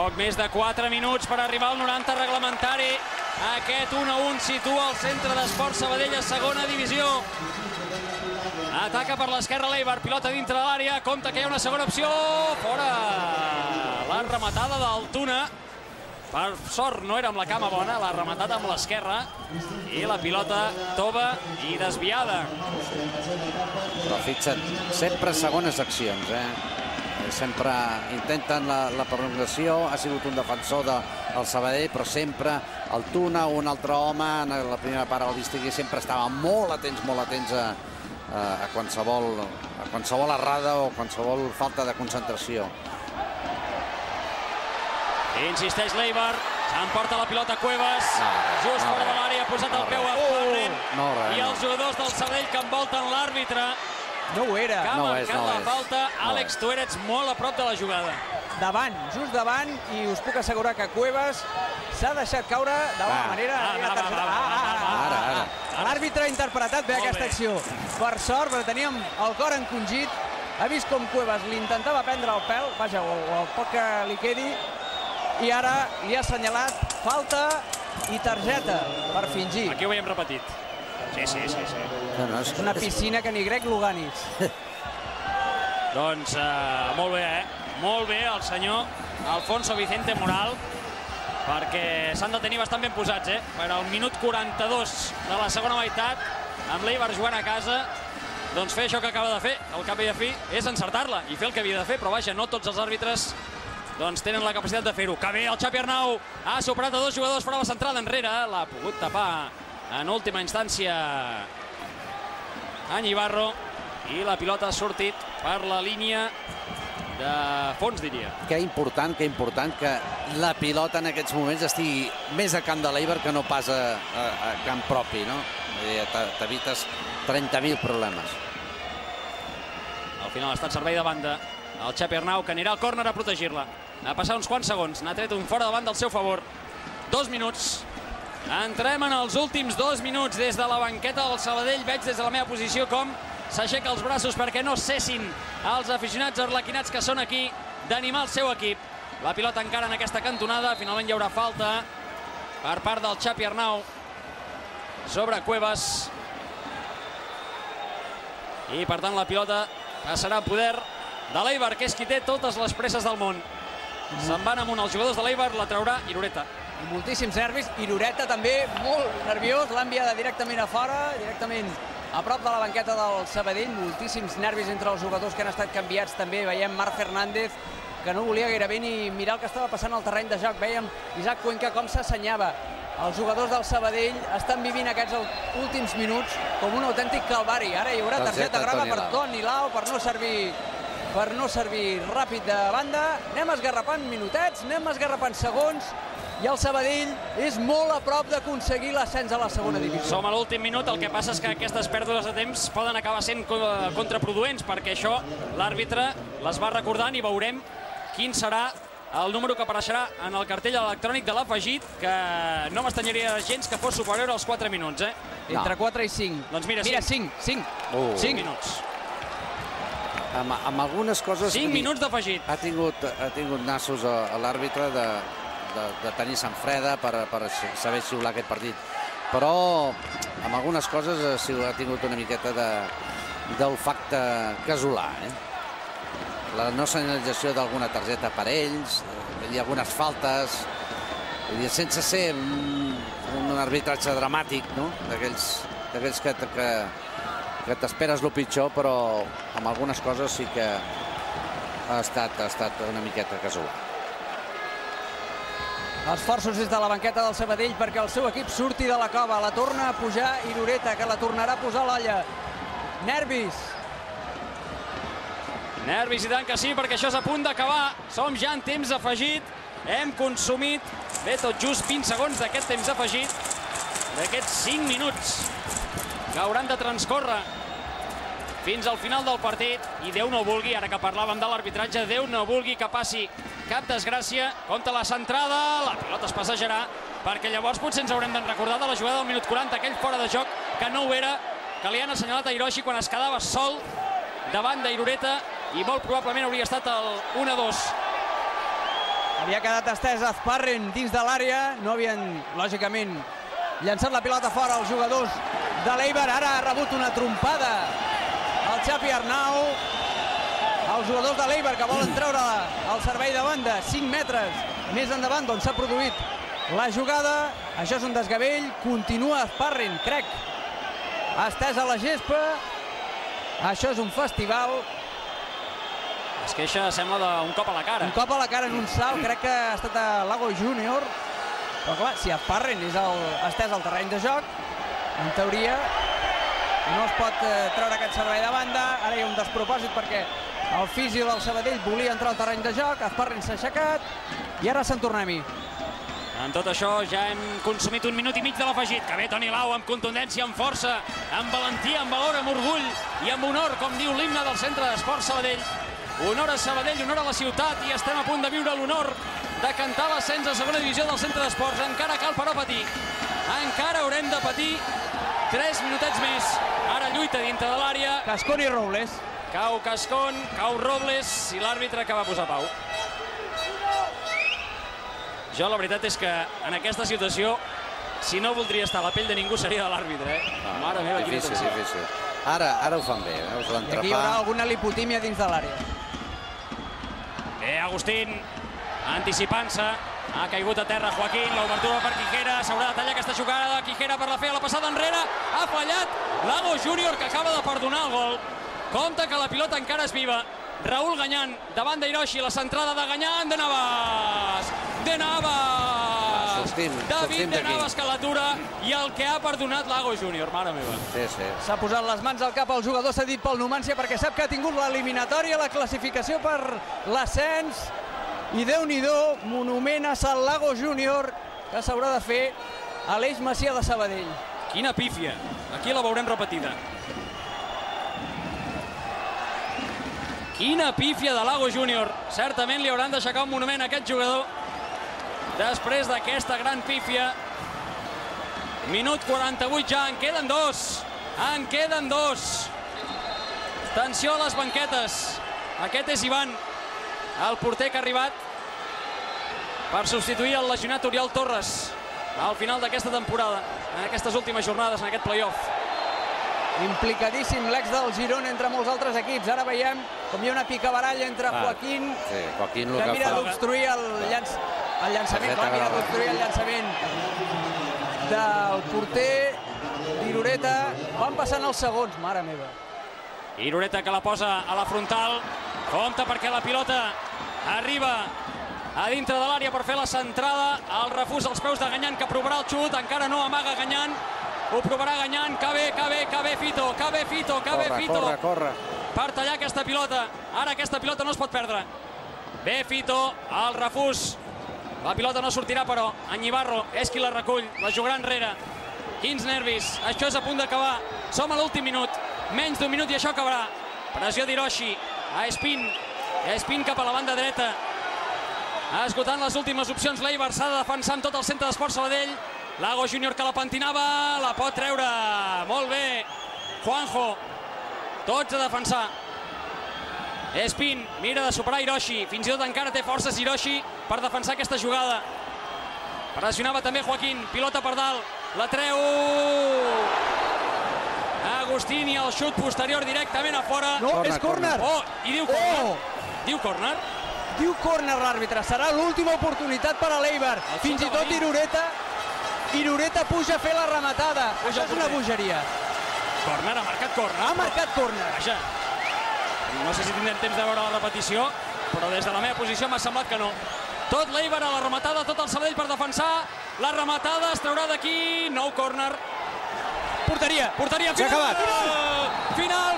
Poc més de 4 minuts per arribar al 90 reglamentari. Aquest 1-1 situa el Centre d'Esports Sabadell a segona divisió. Ataca per l'esquerra l'Eibar, pilota dintre de l'àrea, compta que hi ha una segona opció, fora la rematada d'Altuna. Per sort no era amb la cama bona, l'ha rematat amb l'esquerra i la pilota tova i desviada. Però fixa't, sempre segones accions, sempre intenten la prolongació, ha sigut un defensor del Sabadell, però sempre Altuna o un altre home, en la primera part el Vistigui sempre estava molt atents a qualsevol errada o qualsevol falta de concentració. Insisteix l'Eibar, s'emporta la pilota Cuevas, just fora de l'àrea, ha posat el peu a Ferren, i els jugadors del Sabadell que envolten l'àrbitre. No ho era. Que ha marcat la falta. Àlex, tu eres molt a prop de la jugada. Davant, just davant, i us puc assegurar que Cuevas s'ha deixat caure de la manera... L'àrbitre ha interpretat bé aquesta acció. Per sort, però teníem el cor encongit, ha vist com Cuevas li intentava prendre el pèl, vaja, o el poc que li quedi, i ara li ha assenyalat falta i targeta per fingir. Aquí ho veiem repetit. Sí. És una piscina que ni grec Luganis. Doncs molt bé, molt bé el senyor Alfonso Vicente Moral, perquè s'han de tenir bastant ben posats, Per al minut 42 de la segona meitat, amb l'Eibar jugant a casa, doncs fer això que acaba de fer, al cap i a fi, és encertar-la i fer el que havia de fer, però vaja, no tots els àrbitres doncs tenen la capacitat de fer-ho. Que bé, el Xapi Arnau ha superat a dos jugadors, prova centrada enrere, l'ha pogut tapar en última instància Añibarro, i la pilota ha sortit per la línia de fons, diria. Que important que la pilota en aquests moments estigui més a camp de l'Eibar que no pas a camp propi, no? T'evites 30.000 problemes. Al final ha estat servei de banda el Xapi Arnau, que anirà al córner a protegir-la. Ha passat uns quants segons, n'ha tret un fora de banda al seu favor. 2 minuts. Entrem en els últims 2 minuts des de la banqueta del Sabadell. Veig des de la meva posició com s'aixeca els braços perquè no cessin els aficionats arlequinats que són aquí d'animar el seu equip. La pilota encara en aquesta cantonada. Finalment hi haurà falta per part del Xapi Arnau sobre Cuevas. I per tant la pilota passarà a poder de l'Eibar, que és qui té totes les presses del món. Se'n van amunt els jugadors de l'Eibar, la traurà Irureta. Moltíssims nervis, Irureta també molt nerviós, l'ha enviada directament a fora, directament a prop de la banqueta del Sabadell, moltíssims nervis entre els jugadors que han estat canviats també. Veiem Marc Fernández, que no volia gairebé ni mirar el que estava passant al terreny de joc. Veiem Isaac Cuenca com s'assenyava. Els jugadors del Sabadell estan vivint aquests últims minuts com un autèntic calvari. Ara hi haurà targeta groga per Toni Lau per no servir ràpid de banda. Anem esgarrapant minutets, anem esgarrapant segons, i el Sabadell és molt a prop d'aconseguir l'ascens a la segona divisió. Som a l'últim minut, el que passa és que aquestes pèrdues de temps poden acabar sent contraproduents, perquè això l'àrbitre les va recordant i veurem quin serà el número que apareixerà en el cartell electrònic de l'afegit, que no m'estanyaria gens que fos superior als 4 minuts, Entre 4 i 5. Doncs mira, 5 minuts. Amb algunes coses... 5 minuts d'afegit. Ha tingut nassos a l'àrbitre de tenir sang freda per saber xiular aquest partit. Però amb algunes coses ha tingut una miqueta d'olfacte casolà, La no senyalització d'alguna targeta per ells, i algunes faltes, sense ser un arbitratge dramàtic, d'aquells que t'esperes el pitjor, però amb algunes coses sí que ha estat una miqueta casolà. Esforços des de la banqueta del Sabadell perquè el seu equip surti de la cova. La torna a pujar Irureta, que la tornarà a posar a l'olla. Nervis. Nervis i tant que sí, perquè això és a punt d'acabar. Som ja en temps afegit. Hem consumit tot just 20 segons d'aquest temps afegit, d'aquests 5 minuts que hauran de transcórrer fins al final del partit. I Déu no vulgui, ara que parlàvem de l'arbitratge, Déu no vulgui que passi cap desgràcia. Compte la centrada, la pilota es passejarà, perquè llavors potser ens haurem de recordar de la jugada del minut 40, aquell fora de joc que no ho era, que li han assenyalat a Hiroshi quan es quedava sol davant d'Irureta, i molt probablement hauria estat el 1-2. Havia quedat estès Azparren dins de l'àrea. No havien, lògicament, llançat la pilota fora els jugadors de l'Eibar. Ara ha rebut una trompada el Xavi Arnau. Els jugadors de l'Eibar que volen treure el servei de banda 5 metres més endavant, doncs s'ha produït la jugada. Això és un desgavell. Continua Azparren, crec, estès a la gespa. Això és un festival. Es queixa, sembla, d'un cop a la cara. Un cop a la cara en un salt, crec que ha estat a Lago Júnior. Però clar, si Azparren és estès al terreny de joc, en teoria no es pot treure aquest servei de banda. Ara hi ha un despropòsit perquè el fisio del Sabadell volia entrar al terreny de joc, Azparren s'ha aixecat i ara Sant Tornem-hi. En tot això ja hem consumit 1 minut i mig de l'afegit. Que bé Toni Lau, amb contundència, amb força, amb valentia, amb valor, amb orgull i amb honor, com diu l'himne del Centre d'Esports Sabadell. Honor a Sabadell, honor a la ciutat, i estem a punt de viure l'honor de cantar l'ascens a segona divisió del Centre d'Esports. Encara cal, però, patir. Encara haurem de patir 3 minutets més. Ara lluita dintre de l'àrea. Cascón i Robles. Cau Cascón, cau Robles i l'àrbitre que va posar pau. Jo la veritat és que en aquesta situació, si no voldria estar a la pell de ningú, seria de l'àrbitre, Mare meva, quina tensió. Difícil. Ara ho fan bé, veus l'entrepà. I aquí hi haurà alguna lipotímia dins de l'àrea. Bé, Agustín, anticipant-se, ha caigut a terra Joaquín, l'obertura per Quijera, s'haurà de tallar aquesta jugada de Quijera per la fe, la passada enrere, ha fallat Lago Júnior, que acaba de perdonar el gol. Compte que la pilota encara és viva. Raúl Gañán, davant d'Hiroshi, la centrada de Gañán, de Navas! De Navas! David de Navas que l'atura i el que ha perdonat Lago Júnior, mare meva. Sí. S'ha posat les mans al cap el jugador cedit pel Numància perquè sap que ha tingut l'eliminatòria, la classificació per l'ascens. I Déu-n'hi-do, monument a Sant Lago Júnior que s'haurà de fer a l'Eix Macià de Sabadell. Quina pífia. Aquí la veurem repetida. Quina pífia de Lago Júnior. Certament li hauran d'aixecar un monument a aquest jugador després d'aquesta gran pífia. Minut 48 ja, en queden dos. En queden dos. Tensió a les banquetes. Aquest és Ivan, el porter que ha arribat per substituir el lesionat Oriol Torres al final d'aquesta temporada, en aquestes últimes jornades, en aquest play-off. Implicadíssim l'ex del Girona entre molts altres equips. Ara veiem com hi ha una picabaralla entre Joaquín, que mira d'obstruir el llançament, mira d'obstruir el llançament del porter d'Irureta. Van passant els segons, mare meva. Irureta que la posa a la frontal. Compte perquè la pilota arriba a dintre de l'àrea per fer la centrada. El refús als peus de Gañán, que provarà el xut. Encara no amaga Gañán. Ho provarà Gañán. Que bé Fito. Corre. Per tallar aquesta pilota. Ara aquesta pilota no es pot perdre. Bé Fito, el refús. La pilota no sortirà, però en Ibarro és qui la recull. La jugarà enrere. Quins nervis. Això és a punt d'acabar. Som a l'últim minut. Menys d'un minut i això acabarà. Pressió d'Hiroshi. A Espín cap a la banda dreta. Esgotant les últimes opcions, l'Eibar s'ha de defensar amb tot el Centre d'Esports Sabadell. Lago Júnior que la pentinava, la pot treure. Molt bé. Juanjo. Tots a defensar. Espín mira de superar Hiroshi. Fins i tot encara té forces Hiroshi per defensar aquesta jugada. Pressionava també Joaquín. Pilota per dalt. La treu Agustín i el xut posterior directament a fora. No, és córner. Oh, i diu córner. Diu córner. Diu córner l'àrbitre. Serà l'última oportunitat per a l'Eibar. Fins i tot Irureta puja a fer la rematada. Això és una bogeria. Córner, ha marcat córner. Ha marcat córner. Vaja, no sé si tindrem temps de veure la repetició, però des de la meva posició m'ha semblat que no. Tot l'Eibar a la rematada, tot el Sabadell per defensar. La rematada es traurà d'aquí. Nou córner. Porteria. S'ha acabat. Final.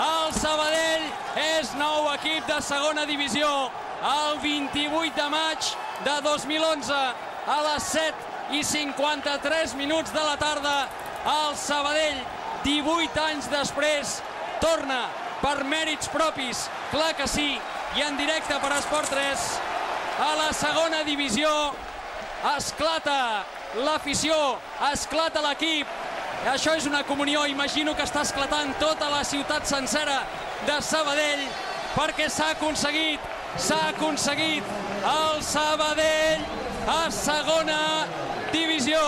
El Sabadell és nou equip de segona divisió. El 28 de maig de 2011 a les 7:53 minuts de la tarda. El Sabadell, 18 anys després, torna per mèrits propis, clar que sí, i en directe per Esport 3 a la segona divisió. Esclata l'afició, esclata l'equip. Això és una comunió, imagino que està esclatant tota la ciutat sencera de Sabadell. perquè s'ha aconseguit el Sabadell a segona divisió.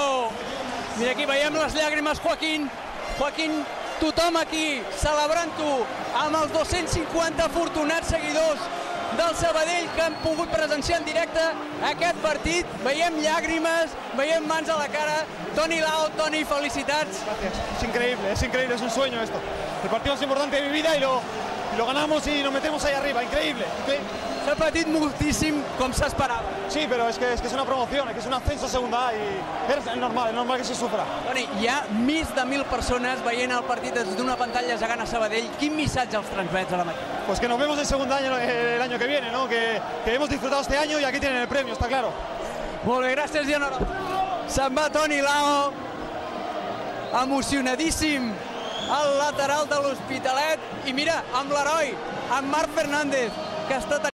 Mira, aquí veiem les llàgrimes, Joaquín. Joaquín, tothom aquí celebrant-ho amb els 250 afortunats seguidors del Sabadell que han pogut presenciar en directe aquest partit. Veiem llàgrimes, veiem mans a la cara. Toni Lao, Toni, felicitats. Gracias. Es increíble, es un sueño esto. El partido más importante de mi vida y lo ganamos y nos metemos ahí arriba. Increíble. S'ha patit moltíssim com s'esperava. Sí, pero es que es una promoción, es que es un ascenso a segunda A y es normal que se sufra. Toni, hi ha més de 1.000 persones veient el partit des d'una pantalla gegant a Sabadell. Quin missatge els transmets a la matí? Pues que nos vemos en segunda año el año que viene, ¿no? Que hemos disfrutado este año y aquí tienen el premio, está claro. Molt bé, gràcies i enhorabona. Se'n va Toni Lao, emocionadíssim al lateral de l'Hospitalet. I mira, amb l'heroi, amb Marc Fernández, que està